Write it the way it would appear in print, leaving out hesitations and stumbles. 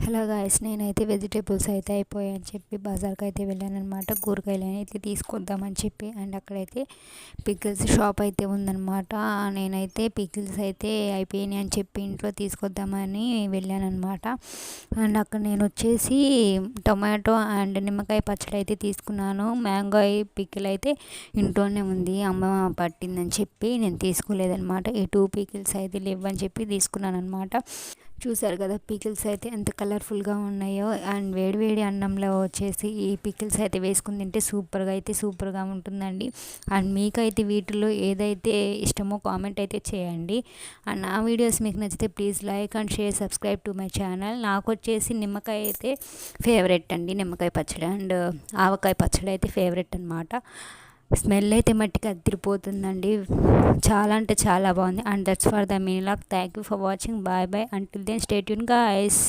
Hello guys, నేనైతే vegetables అయితే అయిపోయాయని చెప్పి బజార్కి అయితే వెళ్ళానమాట. కూరగాయలు అయితే తీసుకొద్దామని చెప్పి అండ్ అక్కడైతే పికిల్స్ షాప్ అయితే ఉందన్నమాట. నేనైతే పికిల్స్ అయితే అయిపోయినాయి అని చెప్పి ఇంట్లో తీసుకొద్దామని వెళ్ళానమాట. అండ్ అక్కడ నేను వచ్చేసి టొమాటో అండ్ నిమ్మకాయ పచ్చడి అయితే తీసుకున్నాను. మ్యాంగో పికిల్ అయితే ఇంట్లోనే ఉంది, అమ్మ పట్టిందని చెప్పి నేను తీసుకోలేదన్నమాట. ఈ 2 పికిల్స్ అయితే లేవని చెప్పి తీసుకున్నాను అనమాట. చూసారు కదా పికిల్స్ అయితే ఎంత కలర్ఫుల్గా ఉన్నాయో. అండ్ వేడివేడి అన్నంలో వచ్చేసి ఈ పికిల్స్ అయితే వేసుకుని తింటే సూపర్గా ఉంటుందండి. అండ్ మీకైతే వీటిలో ఏదైతే ఇష్టమో కామెంట్ అయితే చేయండి. అండ్ నా వీడియోస్ మీకు నచ్చితే please like and share, subscribe to my channel. నాకు వచ్చేసి నిమ్మకాయ అయితే ఫేవరెట్ అండి, నిమ్మకాయ పచ్చడి అండ్ ఆవకాయ పచ్చడి అయితే ఫేవరెట్ అనమాట. స్మెల్ అయితే మట్టికి అదిరిపోతుందండి, చాలా అంటే చాలా బాగుంది. అండ్ దట్స్ ఫర్ ద మీలాగ్. Thank you for watching. Bye bye. Until then stay tune guys.